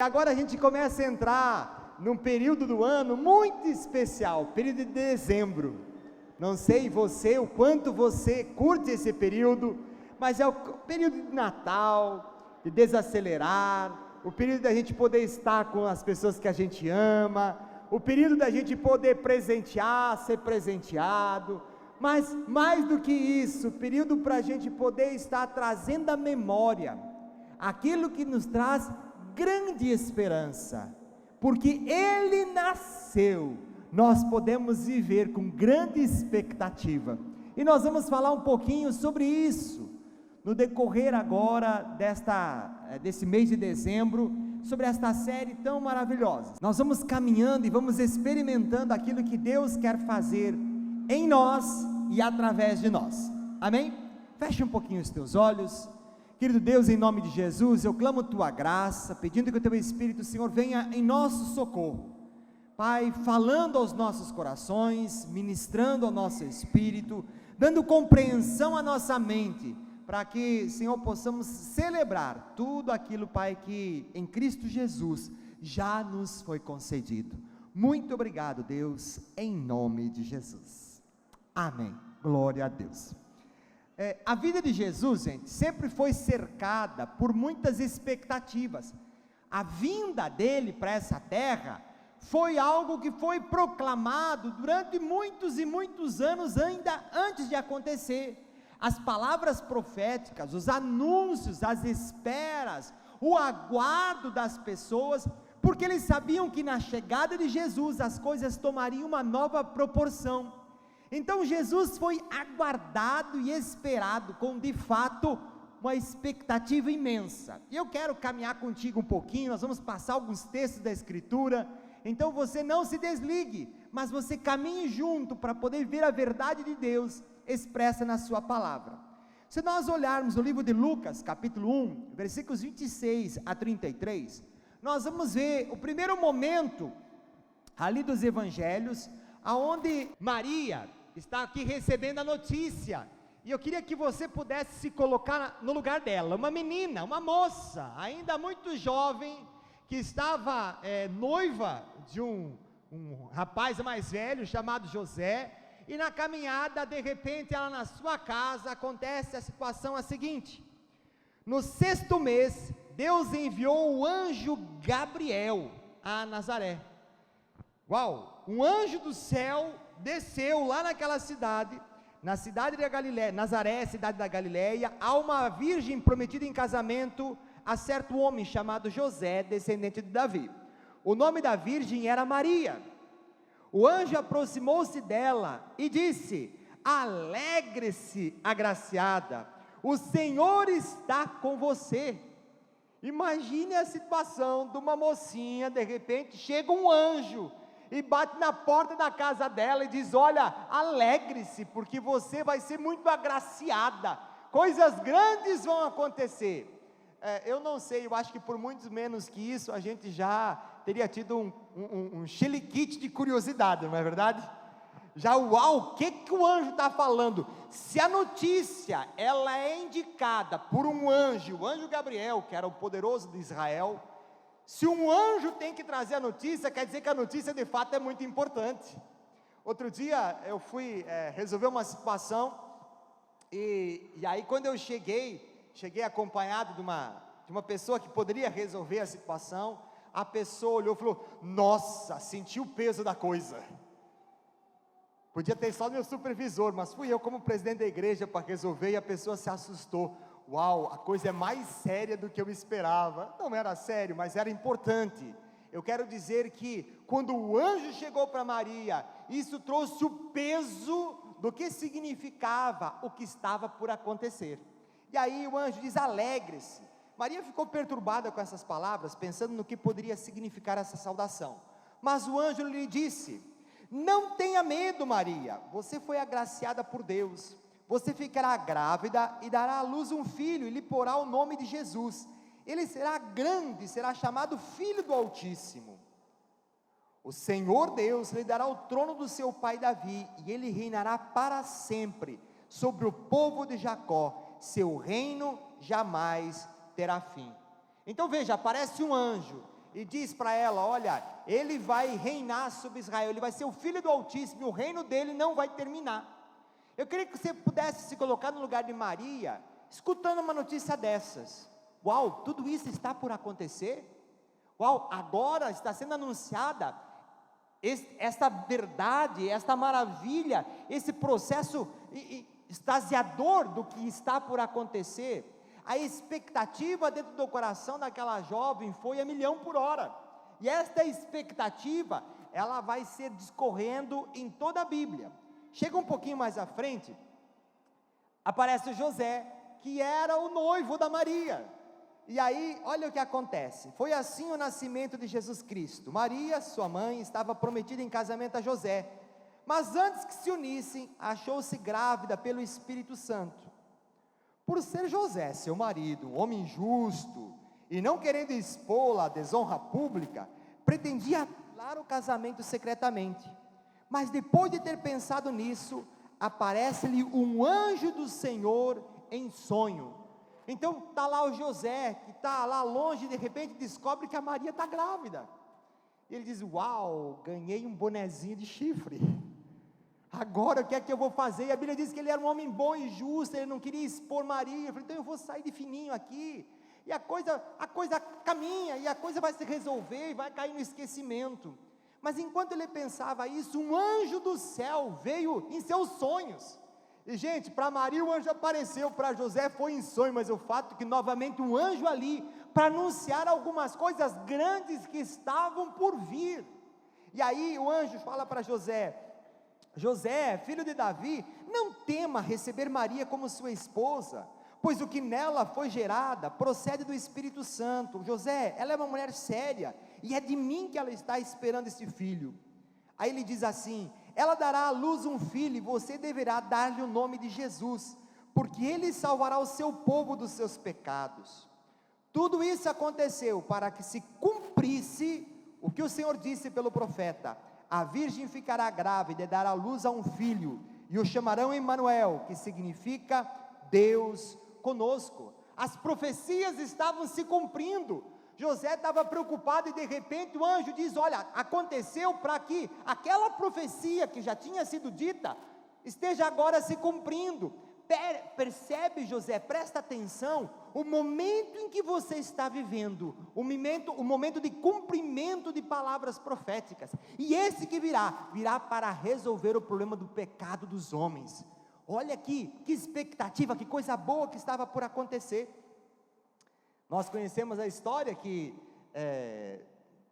Agora a gente começa a entrar num período do ano muito especial, período de dezembro. Não sei você, o quanto você curte esse período, mas é o período de Natal, de desacelerar, o período da gente poder estar com as pessoas que a gente ama, o período da gente poder presentear, ser presenteado, mas mais do que isso, o período para a gente poder estar trazendo à memória aquilo que nos traz grande esperança, porque Ele nasceu, nós podemos viver com grande expectativa, e nós vamos falar um pouquinho sobre isso, no decorrer agora desse mês de dezembro, sobre esta série tão maravilhosa. Nós vamos caminhando e vamos experimentando aquilo que Deus quer fazer em nós e através de nós, amém? Feche um pouquinho os teus olhos. Querido Deus, em nome de Jesus, eu clamo Tua graça, pedindo que o Teu Espírito, Senhor, venha em nosso socorro, Pai, falando aos nossos corações, ministrando ao nosso espírito, dando compreensão à nossa mente, para que, Senhor, possamos celebrar tudo aquilo, Pai, que em Cristo Jesus já nos foi concedido. Muito obrigado, Deus, em nome de Jesus, amém, glória a Deus. A vida de Jesus, gente, sempre foi cercada por muitas expectativas. A vinda dele para essa terra foi algo que foi proclamado durante muitos e muitos anos ainda antes de acontecer. As palavras proféticas, os anúncios, as esperas, o aguardo das pessoas, porque eles sabiam que na chegada de Jesus as coisas tomariam uma nova proporção. Então Jesus foi aguardado e esperado com, de fato, uma expectativa imensa. E eu quero caminhar contigo um pouquinho, nós vamos passar alguns textos da Escritura, então você não se desligue, mas você caminhe junto para poder ver a verdade de Deus expressa na sua palavra. Se nós olharmos o livro de Lucas, capítulo 1, versículos 26 a 33, nós vamos ver o primeiro momento ali dos evangelhos, aonde Maria está aqui recebendo a notícia, e eu queria que você pudesse se colocar no lugar dela, uma menina, uma moça, ainda muito jovem, que estava noiva de um rapaz mais velho, chamado José, e na caminhada, de repente, ela na sua casa, acontece a situação seguinte: no 6º mês, Deus enviou o anjo Gabriel a Nazaré. Uau, um anjo do céu desceu lá naquela cidade, na cidade da Galileia, Nazaré, cidade da Galileia, a uma virgem prometida em casamento a certo homem chamado José, descendente de Davi. O nome da virgem era Maria. O anjo aproximou-se dela e disse: alegre-se, agraciada, o Senhor está com você. Imagine a situação de uma mocinha, de repente chega um anjo e bate na porta da casa dela e diz: olha, alegre-se, porque você vai ser muito agraciada, coisas grandes vão acontecer. Eu não sei, eu acho que por muito menos que isso, a gente já teria tido um chiliquite de curiosidade, não é verdade? Já, uau, o que o anjo está falando? Se a notícia, ela é indicada por um anjo, o anjo Gabriel, que era o poderoso de Israel, se um anjo tem que trazer a notícia, quer dizer que a notícia de fato é muito importante. Outro dia eu fui resolver uma situação, e aí quando eu cheguei acompanhado de uma pessoa que poderia resolver a situação. A pessoa olhou e falou: nossa, senti o peso da coisa. Podia ter só meu supervisor, mas fui eu como presidente da igreja para resolver, e a pessoa se assustou. Uau, a coisa é mais séria do que eu esperava. Não era sério, mas era importante. Eu quero dizer que quando o anjo chegou para Maria, isso trouxe o peso do que significava o que estava por acontecer. E aí o anjo diz: alegre-se. Maria ficou perturbada com essas palavras, pensando no que poderia significar essa saudação. Mas o anjo lhe disse: não tenha medo, Maria, você foi agraciada por Deus. Você ficará grávida e dará à luz um filho, e lhe porá o nome de Jesus. Ele será grande, será chamado Filho do Altíssimo. O Senhor Deus lhe dará o trono do seu pai Davi, e ele reinará para sempre sobre o povo de Jacó. Seu reino jamais terá fim. Então veja, aparece um anjo, e diz para ela: olha, ele vai reinar sobre Israel, ele vai ser o Filho do Altíssimo, e o reino dele não vai terminar. Eu queria que você pudesse se colocar no lugar de Maria, escutando uma notícia dessas. Uau, tudo isso está por acontecer? Uau, agora está sendo anunciada esta verdade, esta maravilha, esse processo extasiador do que está por acontecer. A expectativa dentro do coração daquela jovem foi a 1.000.000 por hora, e esta expectativa, ela vai ser discorrendo em toda a Bíblia. Chega um pouquinho mais à frente, aparece José, que era o noivo da Maria, e aí, olha o que acontece. Foi assim o nascimento de Jesus Cristo. Maria, sua mãe, estava prometida em casamento a José, mas antes que se unissem, achou-se grávida pelo Espírito Santo. Por ser José, seu marido, um homem justo, e não querendo expô-la à desonra pública, pretendia anular o casamento secretamente. Mas depois de ter pensado nisso, aparece-lhe um anjo do Senhor em sonho. Então está lá o José, que está lá longe, e de repente descobre que a Maria está grávida. E ele diz: uau, ganhei um bonezinho de chifre. Agora o que é que eu vou fazer? E a Bíblia diz que ele era um homem bom e justo, ele não queria expor Maria. Eu falei: então eu vou sair de fininho aqui, e a coisa caminha, e a coisa vai se resolver, e vai cair no esquecimento. Mas enquanto ele pensava isso, um anjo do céu veio em seus sonhos. E gente, para Maria o anjo apareceu, para José foi em sonho, mas o fato é que novamente um anjo ali, para anunciar algumas coisas grandes que estavam por vir. E aí o anjo fala para José: José, filho de Davi, não tema receber Maria como sua esposa, pois o que nela foi gerada procede do Espírito Santo. José, ela é uma mulher séria, e é de mim que ela está esperando esse filho. Aí ele diz assim: ela dará à luz um filho, e você deverá dar-lhe o nome de Jesus, porque ele salvará o seu povo dos seus pecados. Tudo isso aconteceu para que se cumprisse o que o Senhor disse pelo profeta: a virgem ficará grávida e dará à luz a um filho, e o chamarão Emanuel, que significa Deus conosco. As profecias estavam se cumprindo. José estava preocupado, e de repente o anjo diz: olha, aconteceu para que aquela profecia que já tinha sido dita, esteja agora se cumprindo. Percebe, José, presta atenção, o momento em que você está vivendo, o momento de cumprimento de palavras proféticas, e esse que virá para resolver o problema do pecado dos homens. Olha aqui, que expectativa, que coisa boa que estava por acontecer. Nós conhecemos a história que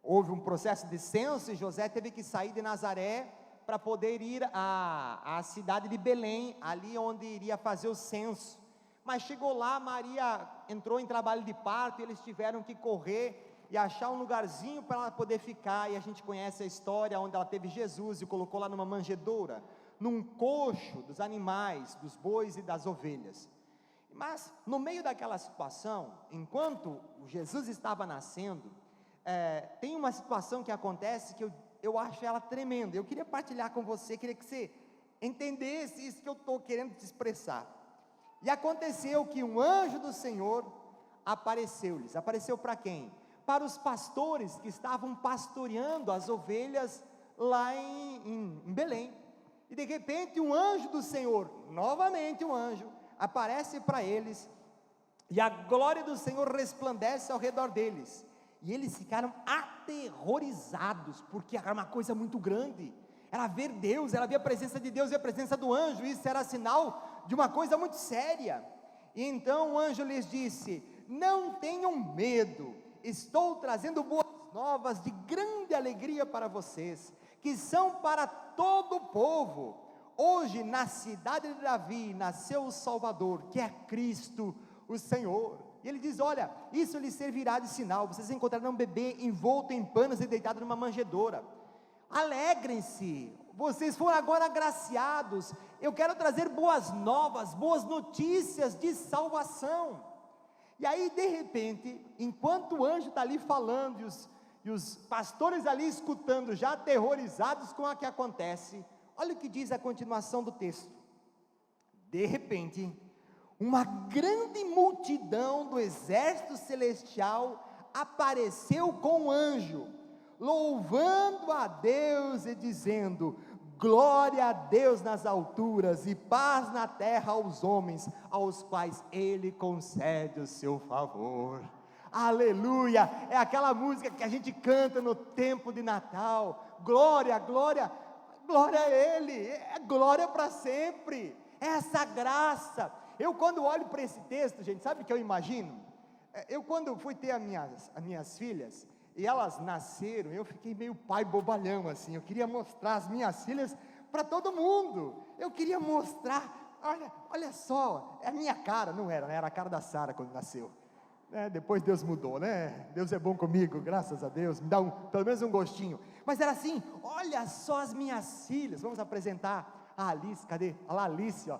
houve um processo de censo, e José teve que sair de Nazaré para poder ir à cidade de Belém, ali onde iria fazer o censo. Mas chegou lá, Maria entrou em trabalho de parto, e eles tiveram que correr e achar um lugarzinho para ela poder ficar, e a gente conhece a história, onde ela teve Jesus, e colocou lá numa manjedoura, num coxo dos animais, dos bois e das ovelhas. Mas no meio daquela situação, enquanto Jesus estava nascendo, tem uma situação que acontece, que eu acho ela tremenda. Eu queria partilhar com você, queria que você entendesse isso que eu estou querendo te expressar. E aconteceu que um anjo do Senhor apareceu-lhes. Apareceu para quem? Para os pastores que estavam pastoreando as ovelhas lá em Belém. E de repente um anjo do Senhor, novamente um anjo, aparece para eles, e a glória do Senhor resplandece ao redor deles, e eles ficaram aterrorizados, porque era uma coisa muito grande, era ver Deus, era ver a presença de Deus e a presença do anjo. Isso era sinal de uma coisa muito séria. E então o anjo lhes disse: não tenham medo, estou trazendo boas novas de grande alegria para vocês, que são para todo o povo. Hoje na cidade de Davi nasceu o Salvador, que é Cristo o Senhor. E ele diz: olha, isso lhes servirá de sinal, vocês encontrarão um bebê envolto em panos e deitado numa manjedoura. Alegrem-se, vocês foram agora agraciados. Eu quero trazer boas novas, boas notícias de salvação. E aí de repente, enquanto o anjo está ali falando, e os pastores ali escutando, já aterrorizados com o que acontece, olha o que diz a continuação do texto. De repente, uma grande multidão do exército celestial apareceu com um anjo, louvando a Deus e dizendo: glória a Deus nas alturas e paz na terra aos homens, aos quais Ele concede o seu favor. Aleluia, é aquela música que a gente canta no tempo de Natal, glória, glória, glória a Ele, é glória para sempre, é essa graça. Eu quando olho para esse texto, gente, sabe o que eu imagino? Eu quando fui ter as minhas filhas, e elas nasceram, eu fiquei meio pai bobalhão assim, eu queria mostrar as minhas filhas para todo mundo, eu queria mostrar, olha só, é a minha cara, não era, né? Era a cara da Sara quando nasceu, depois Deus mudou, né? Deus é bom comigo, graças a Deus, me dá pelo menos um gostinho, mas era assim, olha só as minhas filhas, vamos apresentar a Alice, cadê? Olha lá a Alice, ó.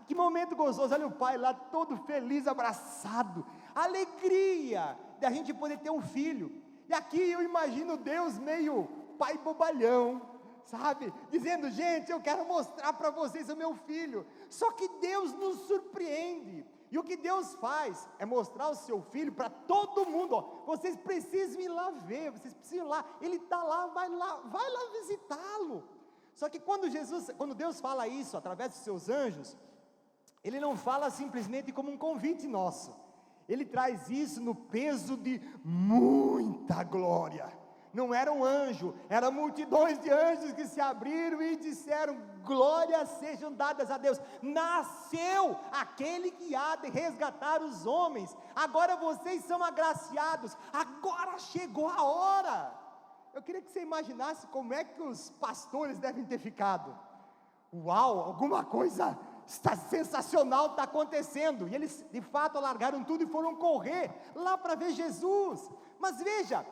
Que momento gozoso, olha o pai lá todo feliz, abraçado, alegria de a gente poder ter um filho. E aqui eu imagino Deus meio pai bobalhão, sabe, dizendo: gente, eu quero mostrar para vocês o meu filho. Só que Deus nos surpreende, e o que Deus faz é mostrar o seu filho para todo mundo, ó. Vocês precisam ir lá ver, vocês precisam ir lá, ele está lá, vai lá visitá-lo. Só que quando Deus fala isso através dos seus anjos, Ele não fala simplesmente como um convite nosso, Ele traz isso no peso de muita glória. Não era um anjo, eram multidões de anjos que se abriram e disseram: glórias sejam dadas a Deus, nasceu aquele que há de resgatar os homens, agora vocês são agraciados, agora chegou a hora. Eu queria que você imaginasse como é que os pastores devem ter ficado. Uau, alguma coisa está sensacional, está acontecendo. E eles de fato largaram tudo e foram correr lá para ver Jesus. Mas veja,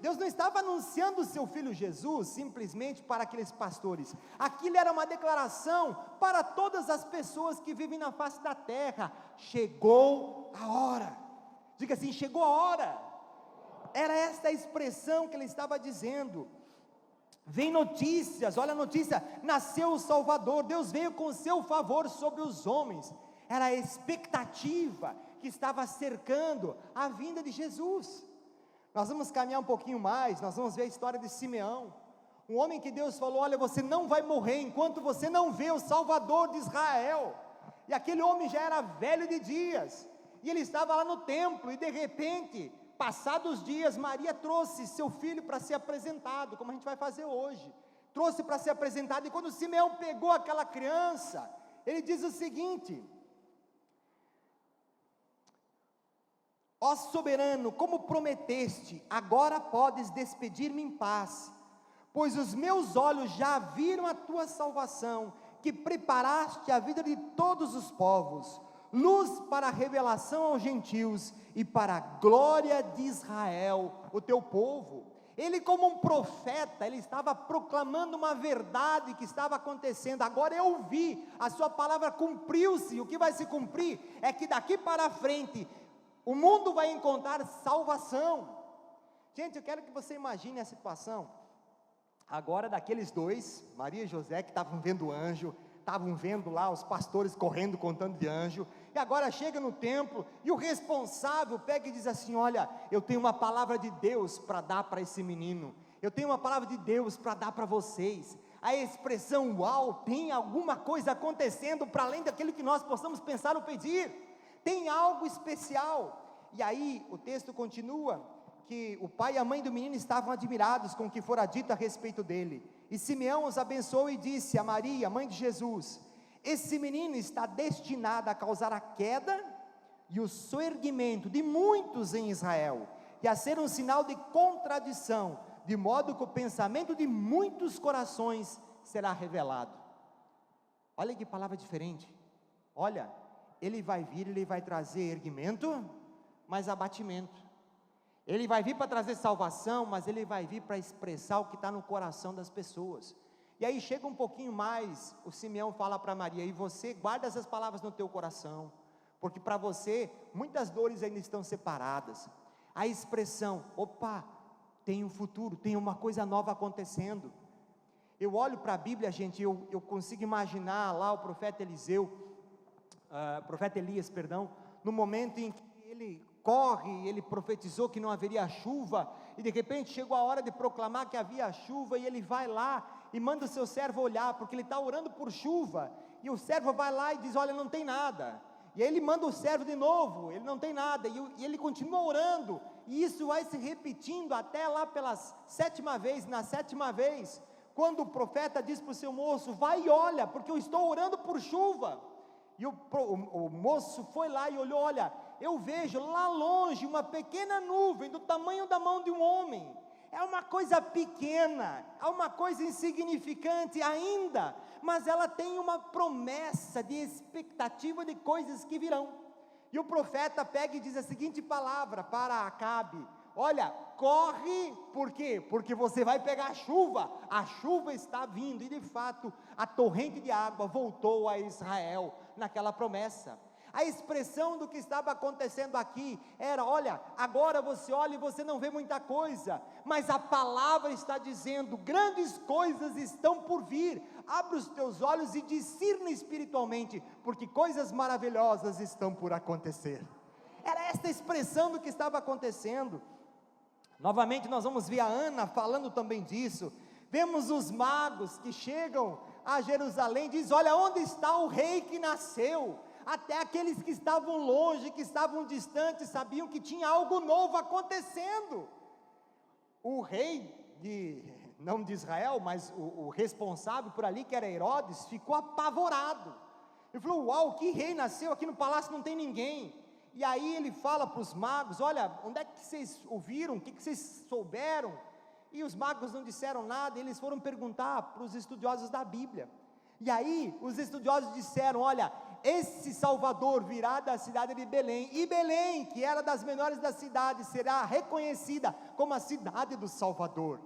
Deus não estava anunciando o seu filho Jesus simplesmente para aqueles pastores. Aquilo era uma declaração para todas as pessoas que vivem na face da terra. Chegou a hora. Diga assim: chegou a hora. Era esta a expressão que ele estava dizendo. Vem notícias, olha a notícia: nasceu o Salvador, Deus veio com seu favor sobre os homens. Era a expectativa que estava cercando a vinda de Jesus. Nós vamos caminhar um pouquinho mais, nós vamos ver a história de Simeão, um homem que Deus falou: olha, você não vai morrer enquanto você não vê o Salvador de Israel. E aquele homem já era velho de dias, e ele estava lá no templo, e de repente, passados dias, Maria trouxe seu filho para ser apresentado, como a gente vai fazer hoje, trouxe para ser apresentado. E quando Simeão pegou aquela criança, ele diz o seguinte: ó soberano, como prometeste, agora podes despedir-me em paz, pois os meus olhos já viram a tua salvação, que preparaste a vida de todos os povos, luz para a revelação aos gentios e para a glória de Israel, o teu povo. Ele, como um profeta, ele estava proclamando uma verdade que estava acontecendo. Agora eu vi, a sua palavra cumpriu-se. O que vai se cumprir é que daqui para frente o mundo vai encontrar salvação. Gente, eu quero que você imagine a situação agora daqueles dois, Maria e José, que estavam vendo o anjo, estavam vendo lá os pastores correndo, contando de anjo, e agora chega no templo, e o responsável pega e diz assim: olha, eu tenho uma palavra de Deus para dar para esse menino, eu tenho uma palavra de Deus para dar para vocês. A expressão uau, tem alguma coisa acontecendo para além daquilo que nós possamos pensar ou pedir, tem algo especial. E aí o texto continua, que o pai e a mãe do menino estavam admirados com o que fora dito a respeito dele, e Simeão os abençoou e disse a Maria, mãe de Jesus: esse menino está destinado a causar a queda e o soerguimento de muitos em Israel, e a ser um sinal de contradição, de modo que o pensamento de muitos corações será revelado. Olha que palavra diferente. Olha, ele vai vir, ele vai trazer erguimento, mas abatimento. Ele vai vir para trazer salvação, mas ele vai vir para expressar o que está no coração das pessoas. E aí chega um pouquinho mais, o Simeão fala para Maria: e você guarda essas palavras no teu coração, porque para você muitas dores ainda estão separadas. A expressão, opa, tem um futuro, tem uma coisa nova acontecendo. Eu olho para a Bíblia, gente, eu consigo imaginar lá o profeta Elias, no momento em que ele corre, ele profetizou que não haveria chuva, e de repente chegou a hora de proclamar que havia chuva, e ele vai lá e manda o seu servo olhar, porque ele está orando por chuva, e o servo vai lá e diz: olha, não tem nada. E aí ele manda o servo de novo, ele não tem nada, e ele continua orando, e isso vai se repetindo até lá pela sétima vez. Na sétima vez, quando o profeta diz para o seu moço: vai e olha, porque eu estou orando por chuva. E o moço foi lá e olhou: olha, eu vejo lá longe uma pequena nuvem do tamanho da mão de um homem. É uma coisa pequena, é uma coisa insignificante ainda, mas ela tem uma promessa de expectativa de coisas que virão. E o profeta pega e diz a seguinte palavra para Acabe: olha, corre, por quê? Porque você vai pegar a chuva está vindo. E de fato, a torrente de água voltou a Israel naquela promessa. A expressão do que estava acontecendo aqui era: olha, agora você olha e você não vê muita coisa, mas a palavra está dizendo: grandes coisas estão por vir. Abre os teus olhos e discirne espiritualmente, porque coisas maravilhosas estão por acontecer. Era esta expressão do que estava acontecendo. Novamente nós vamos ver a Ana falando também disso. Vemos os magos que chegam a Jerusalém, diz: olha, onde está o rei que nasceu? Até aqueles que estavam longe, que estavam distantes, sabiam que tinha algo novo acontecendo. O rei não de Israel, mas o responsável por ali, que era Herodes, ficou apavorado. Ele falou: uau, que rei nasceu? Aqui no palácio não tem ninguém. E aí ele fala para os magos: olha, onde é que vocês ouviram? O que vocês souberam? E os magos não disseram nada. Eles foram perguntar para os estudiosos da Bíblia. E aí os estudiosos disseram: olha, esse Salvador virá da cidade de Belém, e Belém, que era das menores das cidades, será reconhecida como a cidade do Salvador.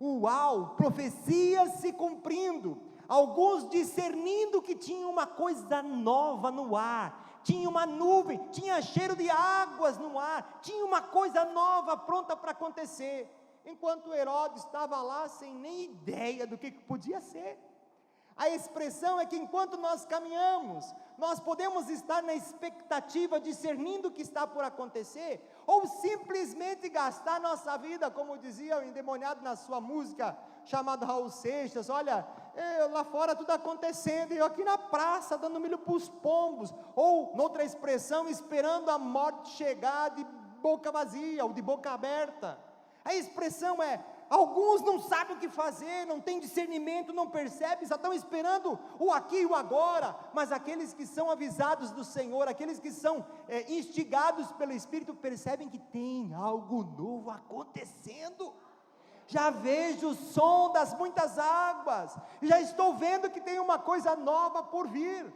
Uau, profecias se cumprindo, alguns discernindo que tinha uma coisa nova no ar, tinha uma nuvem, tinha cheiro de águas no ar, tinha uma coisa nova pronta para acontecer, enquanto Herodes estava lá sem nem ideia do que podia ser. A expressão é que enquanto nós caminhamos, nós podemos estar na expectativa, discernindo o que está por acontecer, ou simplesmente gastar nossa vida, como dizia o endemoniado na sua música, chamado Raul Seixas: olha, lá fora tudo acontecendo, e eu aqui na praça dando milho para os pombos, ou noutra expressão, esperando a morte chegar de boca vazia, ou de boca aberta. A expressão é: alguns não sabem o que fazer, não têm discernimento, não percebem, só estão esperando o aqui e o agora. Mas aqueles que são avisados do Senhor, aqueles que são instigados pelo Espírito, percebem que tem algo novo acontecendo. Já vejo o som das muitas águas, já estou vendo que tem uma coisa nova por vir.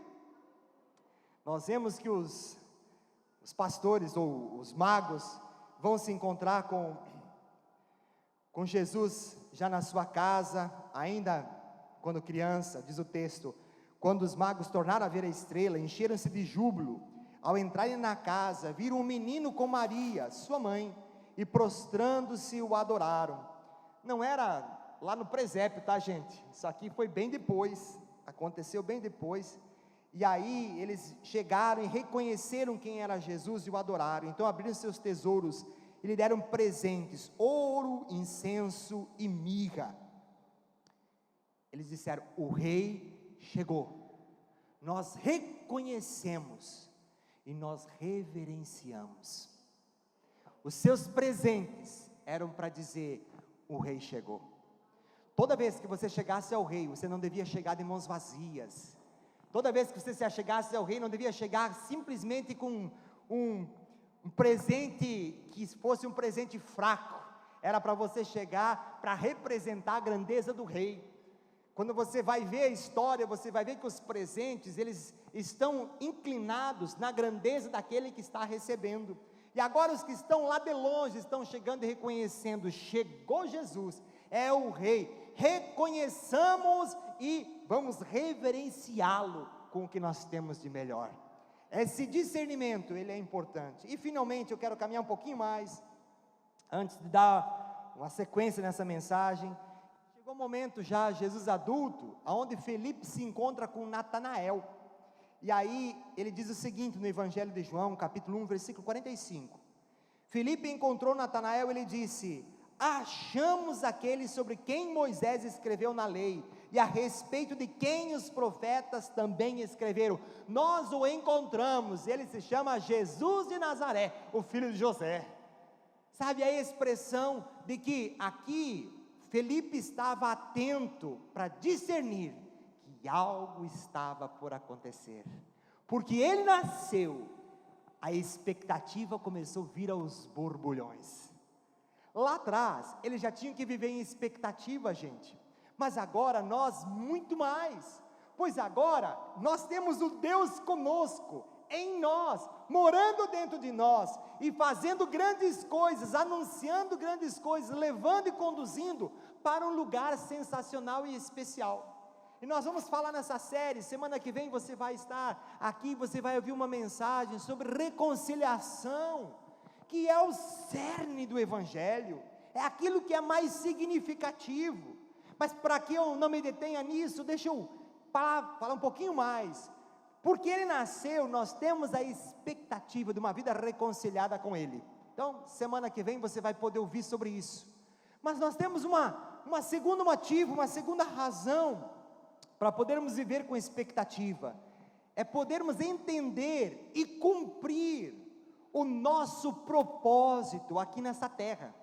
Nós vemos que os pastores ou os magos vão se encontrar com Jesus já na sua casa, ainda quando criança. Diz o texto: quando os magos tornaram a ver a estrela, encheram-se de júbilo. Ao entrarem na casa, viram um menino com Maria, sua mãe, e prostrando-se o adoraram. Não era lá no presépio, tá, gente? Isso aqui foi bem depois, aconteceu bem depois. E aí eles chegaram e reconheceram quem era Jesus e o adoraram. Então abriram seus tesouros e lhe deram presentes: ouro, incenso e mirra. Eles disseram: o rei chegou. Nós reconhecemos e nós reverenciamos. Os seus presentes eram para dizer: o rei chegou. Toda vez que você chegasse ao rei, você não devia chegar de mãos vazias. Toda vez que você se achegasse ao rei, não devia chegar simplesmente com um presente que fosse um presente fraco. Era para você chegar para representar a grandeza do rei. Quando você vai ver a história, você vai ver que os presentes, eles estão inclinados na grandeza daquele que está recebendo. E agora os que estão lá de longe estão chegando e reconhecendo: chegou Jesus, é o rei. Reconheçamos e vamos reverenciá-lo com o que nós temos de melhor. Esse discernimento, ele é importante. E finalmente eu quero caminhar um pouquinho mais, antes de dar uma sequência nessa mensagem. Chegou o momento já, Jesus adulto, onde Felipe se encontra com Natanael. E aí ele diz o seguinte no Evangelho de João, capítulo 1, versículo 45: Filipe encontrou Natanael, ele disse: achamos aquele sobre quem Moisés escreveu na lei, e a respeito de quem os profetas também escreveram. Nós o encontramos, ele se chama Jesus de Nazaré, o filho de José. Sabe a expressão de que aqui Felipe estava atento para discernir que algo estava por acontecer, porque ele nasceu, a expectativa começou a vir aos borbulhões. Lá atrás, eles já tinham que viver em expectativa, gente, mas agora nós muito mais, pois agora nós temos o Deus conosco, em nós, morando dentro de nós, e fazendo grandes coisas, anunciando grandes coisas, levando e conduzindo para um lugar sensacional e especial. E nós vamos falar nessa série, semana que vem você vai estar aqui, você vai ouvir uma mensagem sobre reconciliação, que é o cerne do Evangelho, é aquilo que é mais significativo. Mas para que eu não me detenha nisso, deixa eu falar um pouquinho mais. Porque ele nasceu, nós temos a expectativa de uma vida reconciliada com ele. Então, semana que vem você vai poder ouvir sobre isso. Mas nós temos uma segundo motivo, uma segunda razão para podermos viver com expectativa. É podermos entender e cumprir o nosso propósito aqui nessa terra.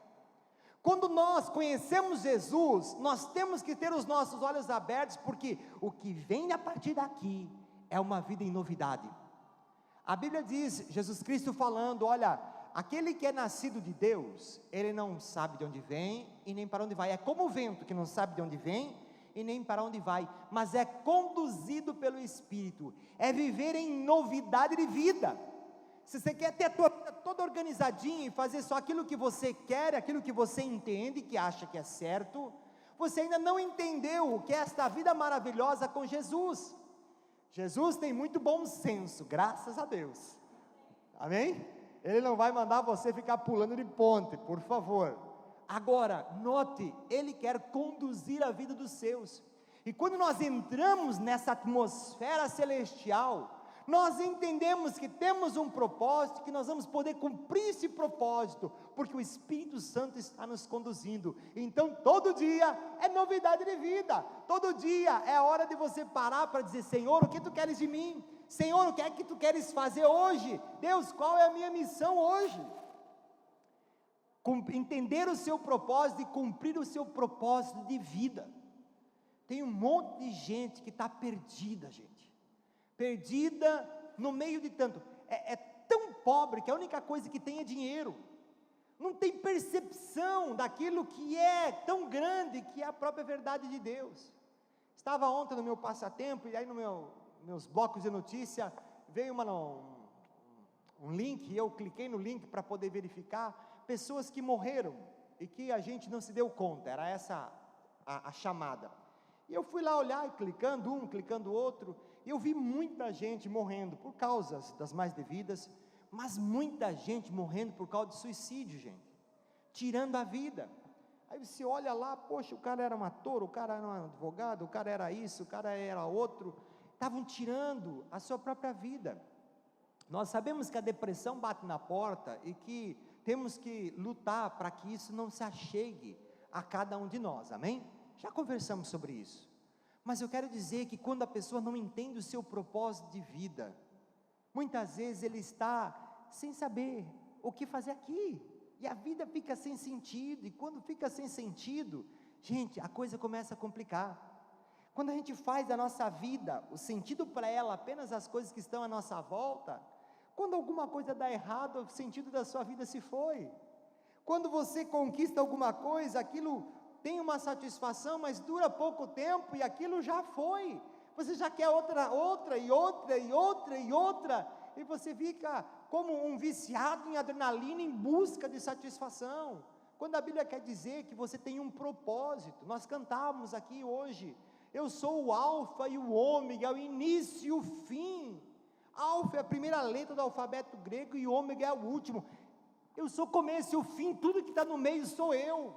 Quando nós conhecemos Jesus, nós temos que ter os nossos olhos abertos, porque o que vem a partir daqui é uma vida em novidade. A Bíblia diz, Jesus Cristo falando: olha, aquele que é nascido de Deus, ele não sabe de onde vem e nem para onde vai. É como o vento que não sabe de onde vem e nem para onde vai, mas é conduzido pelo Espírito. É viver em novidade de vida. Se você quer ter a tua vida toda organizadinha e fazer só aquilo que você quer, aquilo que você entende, que acha que é certo, você ainda não entendeu o que é esta vida maravilhosa com Jesus. Jesus tem muito bom senso, graças a Deus, amém? Ele não vai mandar você ficar pulando de ponte, por favor. Agora, note, Ele quer conduzir a vida dos seus, e quando nós entramos nessa atmosfera celestial, nós entendemos que temos um propósito, que nós vamos poder cumprir esse propósito, porque o Espírito Santo está nos conduzindo. Então todo dia é novidade de vida, todo dia é hora de você parar para dizer: Senhor, o que Tu queres de mim? Senhor, o que é que Tu queres fazer hoje? Deus, qual é a minha missão hoje? Entender o seu propósito e cumprir o seu propósito de vida. Tem um monte de gente que está perdida, gente, perdida no meio de tanto, é tão pobre que a única coisa que tem é dinheiro, não tem percepção daquilo que é tão grande, que é a própria verdade de Deus. Estava ontem no meu passatempo, e aí meus blocos de notícia, veio um link, e eu cliquei no link para poder verificar, pessoas que morreram, e que a gente não se deu conta, era essa a chamada, e eu fui lá olhar, e clicando outro, e eu vi muita gente morrendo, por causas das mais devidas, mas muita gente morrendo por causa de suicídio, gente, tirando a vida. Aí você olha lá, poxa, o cara era um ator, o cara era um advogado, o cara era isso, o cara era outro, estavam tirando a sua própria vida. Nós sabemos que a depressão bate na porta, e que temos que lutar para que isso não se achegue a cada um de nós, amém? Já conversamos sobre isso, mas eu quero dizer que quando a pessoa não entende o seu propósito de vida, muitas vezes ele está sem saber o que fazer aqui, e a vida fica sem sentido, e quando fica sem sentido, gente, a coisa começa a complicar. Quando a gente faz da nossa vida, o sentido para ela apenas as coisas que estão à nossa volta, quando alguma coisa dá errado, o sentido da sua vida se foi. Quando você conquista alguma coisa, aquilo tem uma satisfação, mas dura pouco tempo, e aquilo já foi, você já quer outra, e você fica como um viciado em adrenalina, em busca de satisfação, quando a Bíblia quer dizer que você tem um propósito. Nós cantávamos aqui hoje: eu sou o alfa e o ômega, o início e o fim. Alfa é a primeira letra do alfabeto grego, e ômega é o último. Eu sou o começo e o fim, tudo que está no meio sou eu.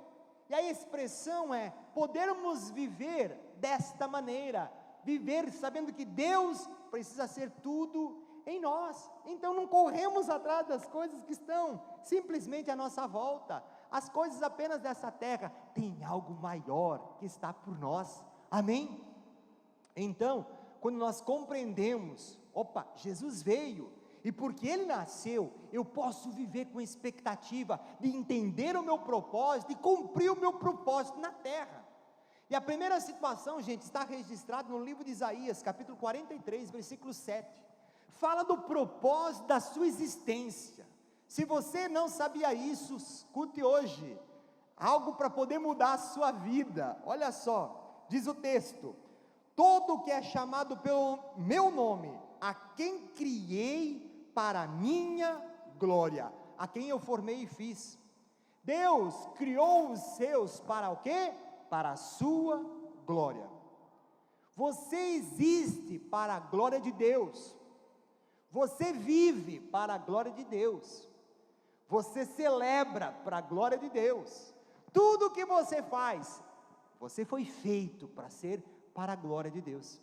E a expressão é podermos viver desta maneira, viver sabendo que Deus precisa ser tudo em nós. Então não corremos atrás das coisas que estão simplesmente à nossa volta, as coisas apenas dessa terra. Tem algo maior que está por nós, amém? Então, quando nós compreendemos, opa, Jesus veio, e porque Ele nasceu, eu posso viver com expectativa de entender o meu propósito, de cumprir o meu propósito na terra. E a primeira situação, gente, está registrada no livro de Isaías, capítulo 43, versículo 7, fala do propósito da sua existência. Se você não sabia isso, escute hoje, algo para poder mudar a sua vida. Olha só, diz o texto: todo que é chamado pelo meu nome, a quem criei para a minha glória, a quem eu formei e fiz. Deus criou os seus para o quê? Para a sua glória. Você existe para a glória de Deus, você vive para a glória de Deus, você celebra para a glória de Deus, tudo que você faz, você foi feito para ser para a glória de Deus.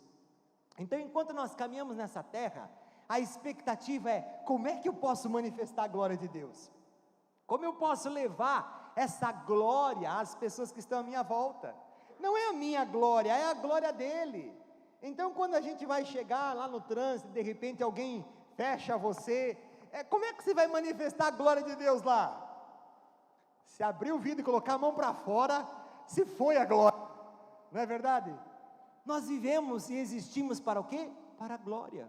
Então, enquanto nós caminhamos nessa terra, a expectativa é: como é que eu posso manifestar a glória de Deus? Como eu posso levar essa glória às pessoas que estão à minha volta? Não é a minha glória, é a glória dele. Então, quando a gente vai chegar lá no trânsito, de repente alguém fecha você, como é que você vai manifestar a glória de Deus lá? Se abrir o vidro e colocar a mão para fora, se foi a glória, não é verdade? Nós vivemos e existimos para o quê? Para a glória.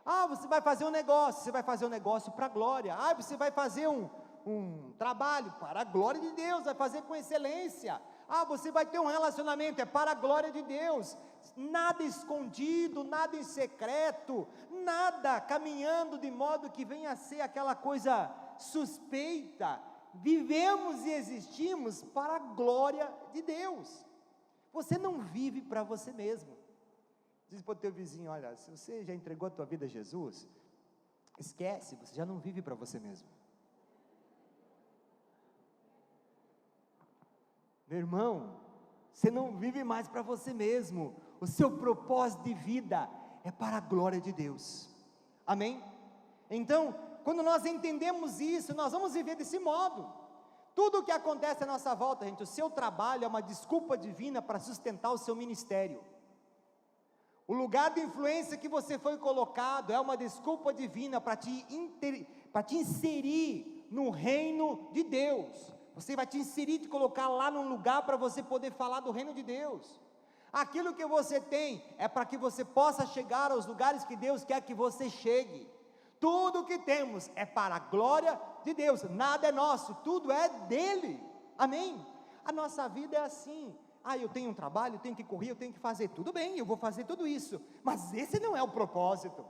Ah, você vai fazer um negócio, você vai fazer um negócio para a glória. Ah, você vai fazer um trabalho para a glória de Deus, vai fazer com excelência. Ah, você vai ter um relacionamento, é para a glória de Deus. Nada escondido, nada em secreto, nada caminhando de modo que venha a ser aquela coisa suspeita. Vivemos e existimos para a glória de Deus. Você não vive para você mesmo. Diz para o teu vizinho: olha, se você já entregou a tua vida a Jesus, esquece, você já não vive para você mesmo. Meu irmão, você não vive mais para você mesmo, o seu propósito de vida é para a glória de Deus, amém? Então, quando nós entendemos isso, nós vamos viver desse modo. Tudo o que acontece à nossa volta, gente, o seu trabalho é uma desculpa divina para sustentar o seu ministério. O lugar de influência que você foi colocado é uma desculpa divina para te inserir no reino de Deus. Você vai te inserir, te colocar lá num lugar para você poder falar do reino de Deus. Aquilo que você tem é para que você possa chegar aos lugares que Deus quer que você chegue. Tudo que temos é para a glória de Deus, nada é nosso, tudo é dele, amém? A nossa vida é assim. Ah, eu tenho um trabalho, eu tenho que correr, eu tenho que fazer, tudo bem, eu vou fazer tudo isso, mas esse não é o propósito,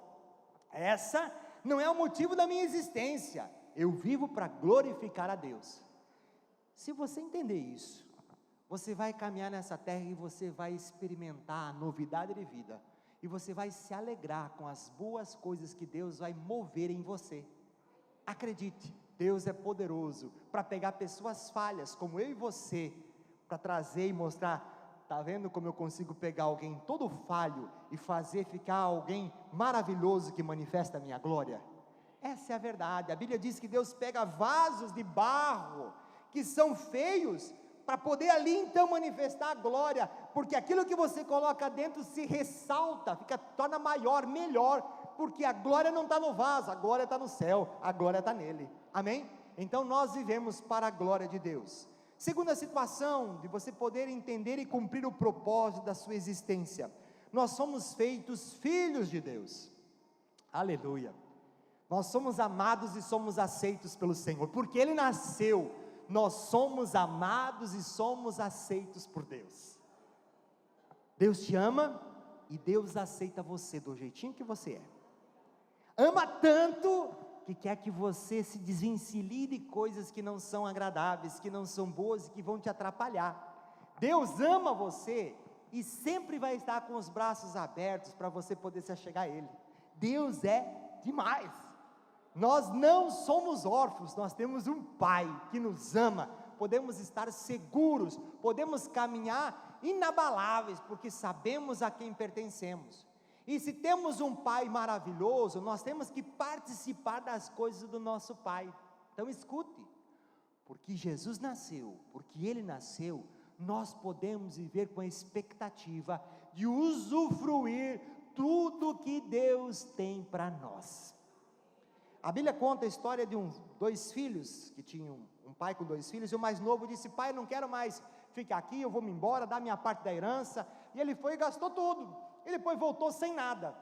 essa não é o motivo da minha existência. Eu vivo para glorificar a Deus. Se você entender isso, você vai caminhar nessa terra e você vai experimentar a novidade de vida, e você vai se alegrar com as boas coisas que Deus vai mover em você. Acredite, Deus é poderoso para pegar pessoas falhas como eu e você, para trazer e mostrar: está vendo como eu consigo pegar alguém todo falho e fazer ficar alguém maravilhoso que manifesta a minha glória? Essa é a verdade. A Bíblia diz que Deus pega vasos de barro que são feios, para poder ali então manifestar a glória, porque aquilo que você coloca dentro se ressalta, torna maior, melhor, porque a glória não está no vaso, a glória está no céu, a glória está nele, amém? Então nós vivemos para a glória de Deus. Segunda situação, de você poder entender e cumprir o propósito da sua existência: nós somos feitos filhos de Deus, aleluia. Nós somos amados e somos aceitos pelo Senhor, porque Ele nasceu. Nós somos amados e somos aceitos por Deus. Deus te ama e Deus aceita você do jeitinho que você é. Ama tanto que quer que você se desvencilhe de coisas que não são agradáveis, que não são boas e que vão te atrapalhar. Deus ama você e sempre vai estar com os braços abertos para você poder se achegar a Ele. Deus é demais. Nós não somos órfãos, nós temos um Pai que nos ama, podemos estar seguros, podemos caminhar inabaláveis, porque sabemos a quem pertencemos. E se temos um Pai maravilhoso, nós temos que participar das coisas do nosso Pai. Então escute, porque Jesus nasceu, porque Ele nasceu, nós podemos viver com a expectativa de usufruir tudo que Deus tem para nós. A Bíblia conta a história de dois filhos, que tinham um pai com dois filhos, e o mais novo disse: pai, não quero mais ficar aqui, eu vou me embora, dar minha parte da herança. E ele foi e gastou tudo, e depois voltou sem nada.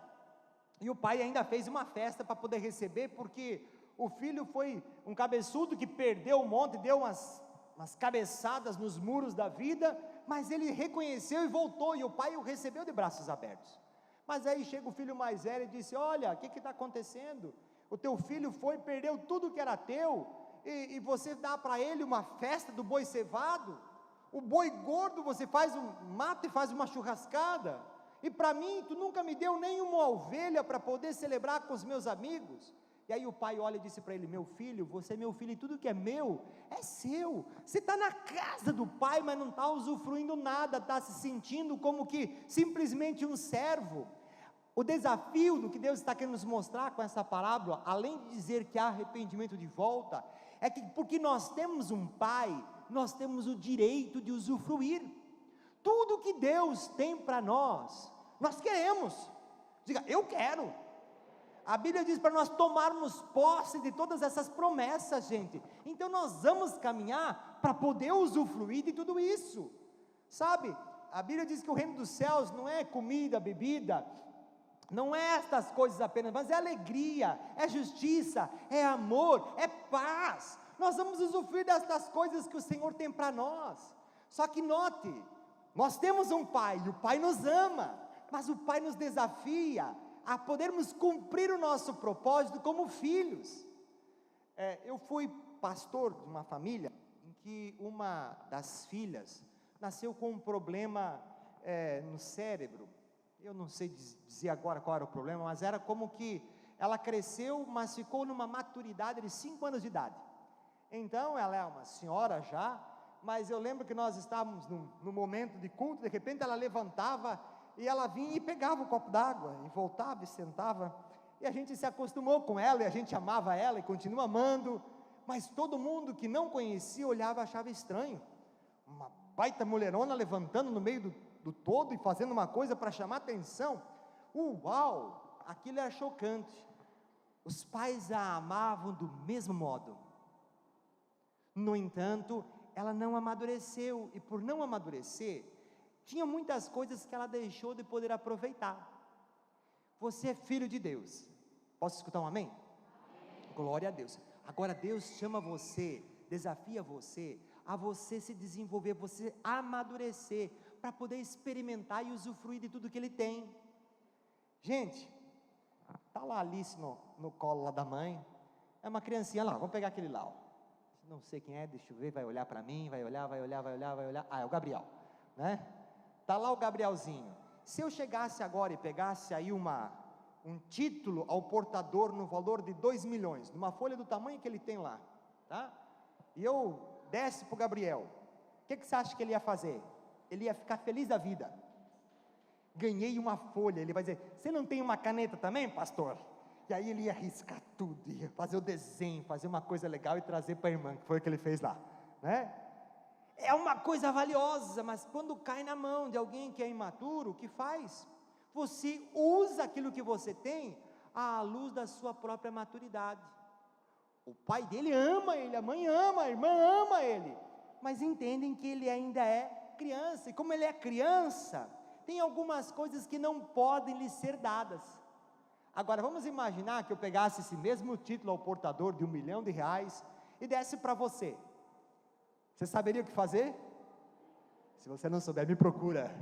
E o pai ainda fez uma festa para poder receber, porque o filho foi um cabeçudo que perdeu um monte, deu umas cabeçadas nos muros da vida, mas ele reconheceu e voltou, e o pai o recebeu de braços abertos. Mas aí chega o filho mais velho e disse: olha, o que está acontecendo? O teu filho foi, perdeu tudo que era teu, e você dá para ele uma festa do boi cevado, o boi gordo você mata e faz uma churrascada, e para mim tu nunca me deu nenhuma ovelha para poder celebrar com os meus amigos. E aí o pai olha e disse para ele: meu filho, você é meu filho, e tudo que é meu, é seu. Você está na casa do pai, mas não está usufruindo nada, está se sentindo como que simplesmente um servo. O desafio do que Deus está querendo nos mostrar com essa parábola, além de dizer que há arrependimento de volta, é que porque nós temos um pai, nós temos o direito de usufruir. Tudo que Deus tem para nós queremos. Diga: eu quero. A Bíblia diz para nós tomarmos posse de todas essas promessas, gente. Então nós vamos caminhar para poder usufruir de tudo isso. Sabe, a Bíblia diz que o reino dos céus não é comida, bebida, não é estas coisas apenas, mas é alegria, é justiça, é amor, é paz. Nós vamos usufruir destas coisas que o Senhor tem para nós. Só que note, nós temos um Pai, e o Pai nos ama, mas o Pai nos desafia a podermos cumprir o nosso propósito como filhos. Eu fui pastor de uma família em que uma das filhas nasceu com um problema no cérebro. Eu não sei dizer agora qual era o problema, mas era como que ela cresceu, mas ficou numa maturidade de 5 anos de idade. Então ela é uma senhora já, mas eu lembro que nós estávamos no momento de culto, de repente ela levantava e ela vinha e pegava um copo d'água, e voltava e sentava, e a gente se acostumou com ela, e a gente amava ela, e continua amando, mas todo mundo que não conhecia, olhava e achava estranho, uma baita mulherona levantando no meio do todo, e fazendo uma coisa para chamar atenção. Uau, aquilo era chocante. Os pais a amavam do mesmo modo, no entanto, ela não amadureceu, e por não amadurecer, tinha muitas coisas que ela deixou de poder aproveitar. Você é filho de Deus, posso escutar um amém? Amém. Glória a Deus. Agora Deus chama você, desafia você, a você se desenvolver, você amadurecer, para poder experimentar e usufruir de tudo que Ele tem. Gente, está lá a Alice no colo lá da mãe, é uma criancinha lá, vamos pegar aquele lá, ó. Não sei quem é, deixa eu ver, vai olhar para mim, vai olhar, é o Gabriel, né? Está lá o Gabrielzinho. Se eu chegasse agora e pegasse aí um título ao portador no valor de 2 milhões, numa folha do tamanho que ele tem lá, tá? E eu desse para o Gabriel, o que você acha que ele ia fazer? Ele ia ficar feliz da vida. Ganhei uma folha, ele vai dizer: você não tem uma caneta também, pastor? E aí ele ia riscar tudo, ia fazer o desenho, fazer uma coisa legal e trazer para a irmã, que foi o que ele fez lá, né? É uma coisa valiosa, mas quando cai na mão de alguém que é imaturo, o que faz? Você usa aquilo que você tem à luz da sua própria maturidade. O pai dele ama ele, a mãe ama, a irmã ama ele, mas entendem que ele ainda é criança, e como ele é criança, tem algumas coisas que não podem lhe ser dadas. Agora vamos imaginar que eu pegasse esse mesmo título ao portador de R$1 milhão e desse para você. Você saberia o que fazer? Se você não souber, me procura,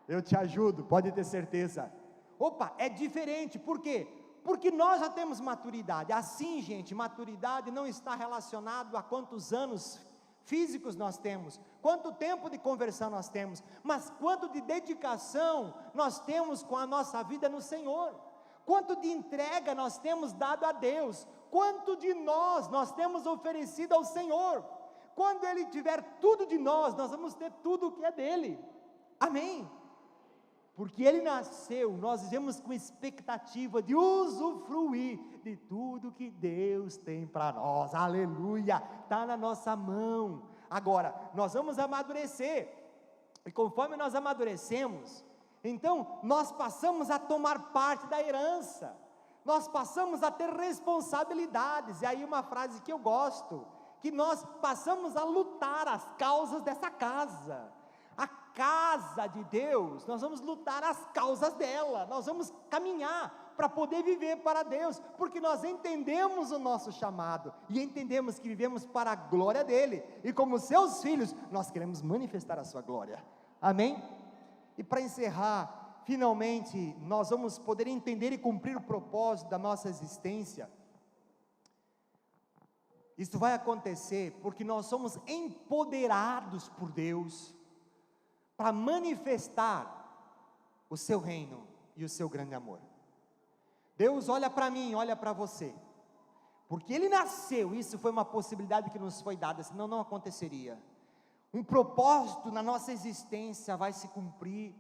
eu te ajudo, pode ter certeza. Opa, é diferente, por quê? Porque nós já temos maturidade. Assim, gente, maturidade não está relacionado a quantos anos físicos nós temos, quanto tempo de conversão nós temos, mas quanto de dedicação nós temos com a nossa vida no Senhor, quanto de entrega nós temos dado a Deus, quanto de nós temos oferecido ao Senhor. Quando Ele tiver tudo de nós vamos ter tudo o que é dele, amém? porque Ele nasceu, nós vivemos com expectativa de usufruir de tudo que Deus tem para nós, aleluia, está na nossa mão. Agora, nós vamos amadurecer, e conforme nós amadurecemos, então nós passamos a tomar parte da herança, nós passamos a ter responsabilidades, e aí uma frase que eu gosto, que nós passamos a lutar as causas dessa casa, a casa de Deus, nós vamos lutar as causas dela, nós vamos caminhar para poder viver para Deus, porque nós entendemos o nosso chamado, e entendemos que vivemos para a glória dEle, e como seus filhos, nós queremos manifestar a sua glória, amém? E para encerrar, finalmente, nós vamos poder entender e cumprir o propósito da nossa existência. Isso vai acontecer porque nós somos empoderados por Deus, para manifestar o seu reino e o seu grande amor. Deus olha para mim, olha para você, porque Ele nasceu, isso foi uma possibilidade que nos foi dada, senão não aconteceria. Um propósito na nossa existência vai se cumprir,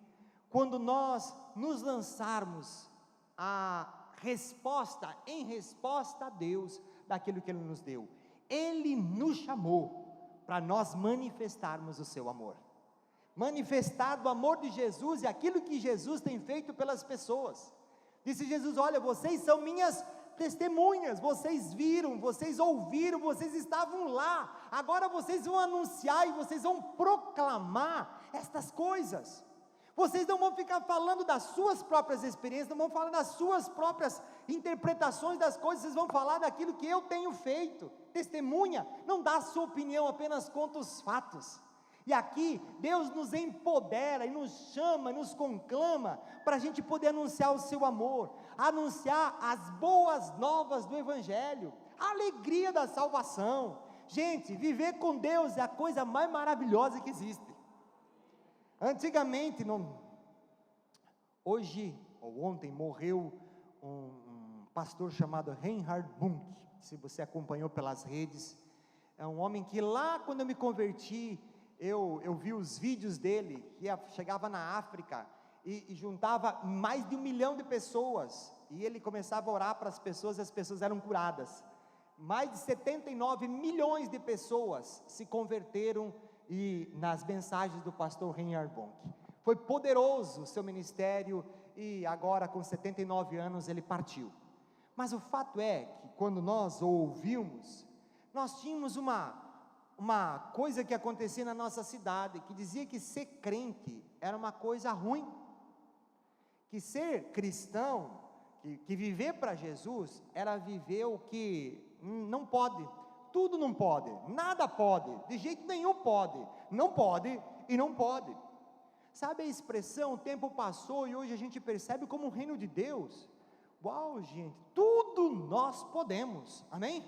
quando nós nos lançarmos em resposta a Deus, daquilo que Ele nos deu. Ele nos chamou, para nós manifestarmos o seu amor, manifestar do amor de Jesus, e aquilo que Jesus tem feito pelas pessoas. Disse Jesus: olha, vocês são minhas testemunhas, vocês viram, vocês ouviram, vocês estavam lá, agora vocês vão anunciar, e vocês vão proclamar estas coisas. Vocês não vão ficar falando das suas próprias experiências, não vão falar das suas próprias interpretações das coisas, vocês vão falar daquilo que eu tenho feito. Testemunha, não dá a sua opinião, apenas conta os fatos. E aqui, Deus nos empodera, e nos chama, nos conclama, para a gente poder anunciar o seu amor, anunciar as boas novas do Evangelho, a alegria da salvação. Gente, viver com Deus é a coisa mais maravilhosa que existe. Antigamente, hoje ou ontem, morreu um pastor chamado Reinhard Bunk. Se você acompanhou pelas redes, é um homem que lá quando eu me converti, eu vi os vídeos dele, que chegava na África e juntava mais de 1 milhão de pessoas, e ele começava a orar para as pessoas, e as pessoas eram curadas. Mais de 79 milhões de pessoas se converteram nas mensagens do pastor Reinhard Bunk. Foi poderoso o seu ministério, e agora com 79 anos ele partiu. Mas o fato é que quando nós o ouvimos, nós tínhamos uma coisa que acontecia na nossa cidade, que dizia que ser crente era uma coisa ruim, que ser cristão, que viver para Jesus, era viver o que não pode, tudo não pode, nada pode, de jeito nenhum pode, não pode e não pode. Sabe a expressão, o tempo passou e hoje a gente percebe como o reino de Deus, uau gente, tudo nós podemos, amém?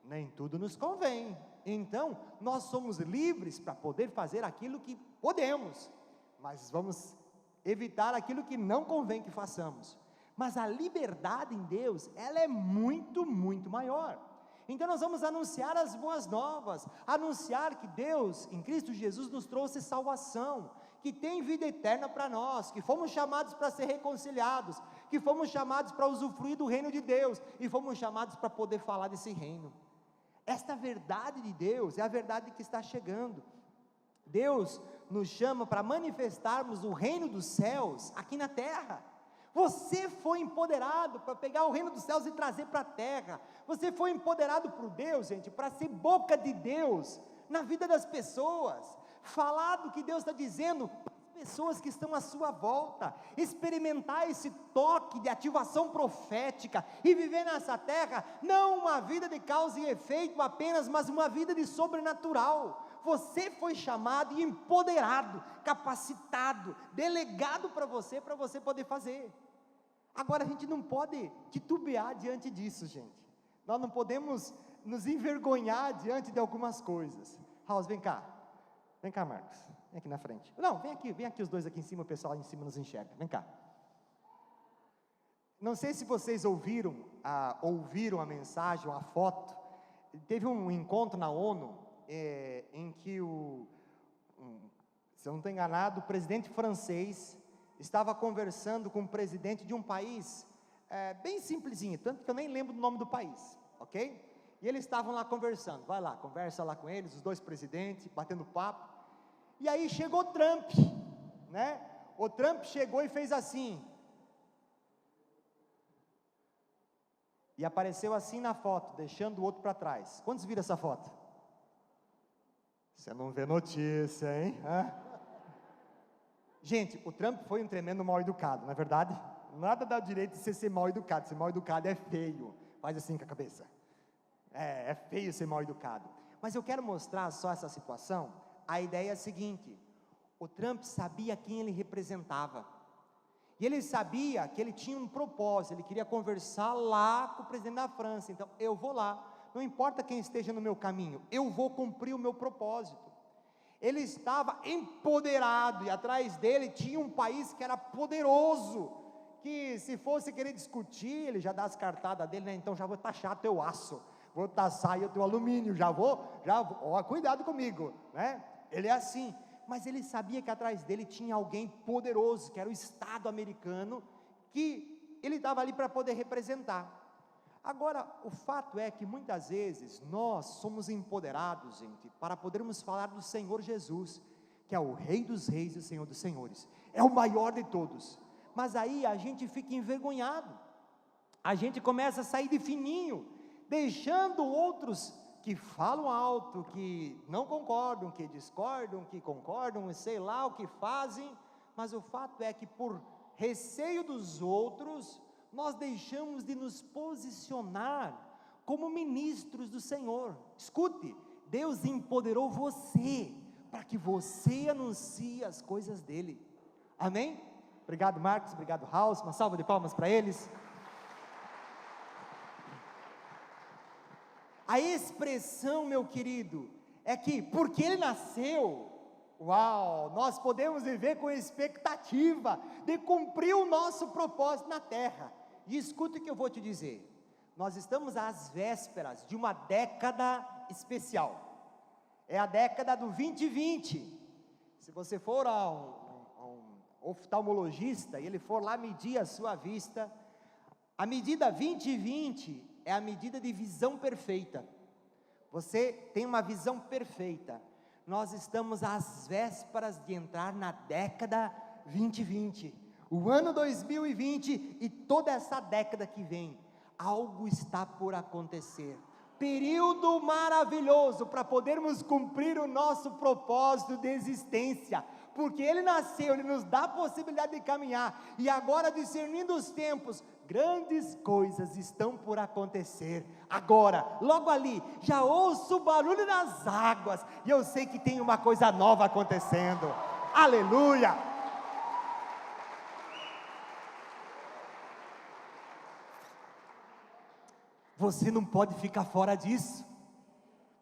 Nem tudo nos convém, então nós somos livres para poder fazer aquilo que podemos, mas vamos evitar aquilo que não convém que façamos. Mas a liberdade em Deus, ela é muito, muito maior. Então nós vamos anunciar as boas novas, anunciar que Deus, em Cristo Jesus, nos trouxe salvação, que tem vida eterna para nós, que fomos chamados para ser reconciliados, que fomos chamados para usufruir do reino de Deus, e fomos chamados para poder falar desse reino. Esta verdade de Deus é a verdade que está chegando. Deus nos chama para manifestarmos o reino dos céus aqui na terra. Você foi empoderado para pegar o reino dos céus e trazer para a terra. Você foi empoderado por Deus, gente, para ser boca de Deus na vida das pessoas, falar do que Deus está dizendo para as pessoas que estão à sua volta, experimentar esse toque de ativação profética e viver nessa terra, não uma vida de causa e efeito apenas, mas uma vida de sobrenatural. Você foi chamado e empoderado, capacitado, delegado para você poder fazer. Agora a gente não pode titubear diante disso, gente. Nós não podemos nos envergonhar diante de algumas coisas. House, vem cá, Marcos, vem aqui na frente. Não, vem aqui os dois aqui em cima, o pessoal lá em cima nos enxerga, vem cá. Não sei se vocês ouviram a mensagem, a foto. Teve um encontro na ONU, em que se eu não estou enganado, o presidente francês estava conversando com o presidente de um país, bem simplesinho, tanto que eu nem lembro do nome do país, ok? E eles estavam lá conversando, vai lá, conversa lá com eles, os dois presidentes, batendo papo, e aí chegou Trump, né? O Trump chegou e fez assim, e apareceu assim na foto, deixando o outro para trás. Quantos viram essa foto? Você não vê notícia, hein? Gente, o Trump foi um tremendo mal educado, não é verdade? Nada dá o direito de ser mal educado. Ser mal educado é feio. Faz assim com a cabeça. É feio ser mal educado. Mas eu quero mostrar só essa situação. A ideia é a seguinte: o Trump sabia quem ele representava. E ele sabia que ele tinha um propósito. Ele queria conversar lá com o presidente da França. Então, eu vou lá. Não importa quem esteja no meu caminho. Eu vou cumprir o meu propósito. Ele estava empoderado, e atrás dele tinha um país que era poderoso, que se fosse querer discutir, ele já dá as cartadas dele, né? Então já vou taxar teu aço, vou taxar o teu alumínio, já vou, ó, cuidado comigo, né? Ele é assim, mas ele sabia que atrás dele tinha alguém poderoso, que era o Estado americano, que ele estava ali para poder representar. Agora, o fato é que muitas vezes nós somos empoderados, gente, para podermos falar do Senhor Jesus, que é o Rei dos Reis e o Senhor dos Senhores, é o maior de todos, mas aí a gente fica envergonhado, a gente começa a sair de fininho, deixando outros que falam alto, que não concordam, que discordam, que concordam, sei lá o que fazem, mas o fato é que por receio dos outros, nós deixamos de nos posicionar como ministros do Senhor. Escute, Deus empoderou você, para que você anuncie as coisas dEle, amém? Obrigado Marcos, obrigado House, uma salva de palmas para eles. A expressão, meu querido, é que porque ele nasceu, uau, nós podemos viver com expectativa de cumprir o nosso propósito na terra. E escuta o que eu vou te dizer, nós estamos às vésperas de uma década especial, é a década do 2020, se você for a um oftalmologista, e ele for lá medir a sua vista, a medida 2020 é a medida de visão perfeita, você tem uma visão perfeita, nós estamos às vésperas de entrar na década 2020, o ano 2020 e toda essa década que vem, algo está por acontecer, período maravilhoso para podermos cumprir o nosso propósito de existência, porque Ele nasceu, Ele nos dá a possibilidade de caminhar, e agora discernindo os tempos, grandes coisas estão por acontecer, agora, logo ali, já ouço o barulho das águas, e eu sei que tem uma coisa nova acontecendo, aleluia. Você não pode ficar fora disso,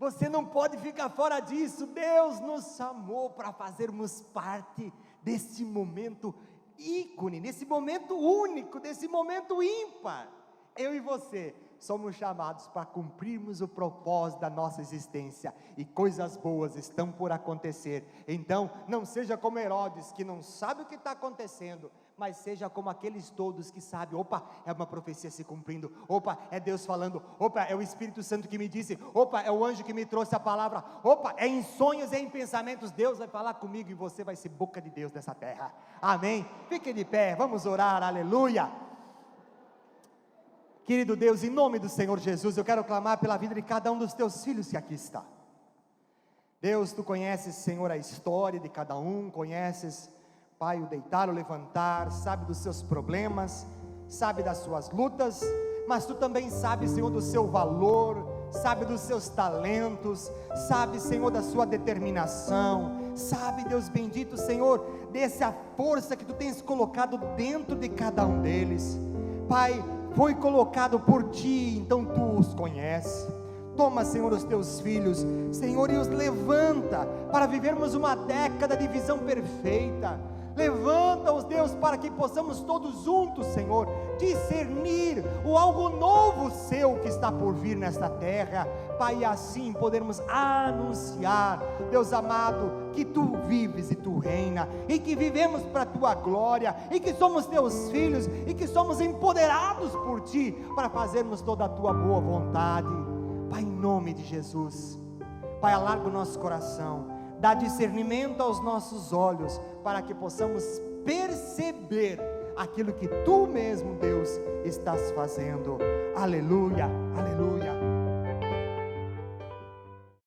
você não pode ficar fora disso, Deus nos chamou para fazermos parte desse momento ícone, desse momento único, desse momento ímpar, eu e você, somos chamados para cumprirmos o propósito da nossa existência, e coisas boas estão por acontecer, então não seja como Herodes, que não sabe o que está acontecendo, mas seja como aqueles todos que sabem, opa, é uma profecia se cumprindo, opa, é Deus falando, opa, é o Espírito Santo que me disse, opa, é o anjo que me trouxe a palavra, opa, é em sonhos, é em pensamentos, Deus vai falar comigo, e você vai ser boca de Deus nessa terra, amém? Fique de pé, vamos orar, aleluia. Querido Deus, em nome do Senhor Jesus, eu quero clamar pela vida de cada um dos teus filhos que aqui está, Deus, tu conheces, Senhor, a história de cada um, conheces, Pai, o deitar, o levantar, sabe dos seus problemas, sabe das suas lutas, mas tu também sabes, Senhor, do seu valor, sabe dos seus talentos, sabe, Senhor, da sua determinação, sabe, Deus bendito, Senhor, dessa força que tu tens colocado dentro de cada um deles, Pai, foi colocado por ti, então tu os conheces. Toma, Senhor, os teus filhos, Senhor, e os levanta para vivermos uma década de visão perfeita. Levanta-os, Deus, para que possamos todos juntos, Senhor, discernir o algo novo seu que está por vir nesta terra. Pai, e assim podermos anunciar, Deus amado, que Tu vives e Tu reina, e que vivemos para a Tua glória, e que somos Teus filhos, e que somos empoderados por Ti, para fazermos toda a Tua boa vontade. Pai, em nome de Jesus, Pai, alarga o nosso coração, dá discernimento aos nossos olhos, para que possamos perceber aquilo que Tu mesmo, Deus, estás fazendo. Aleluia, aleluia.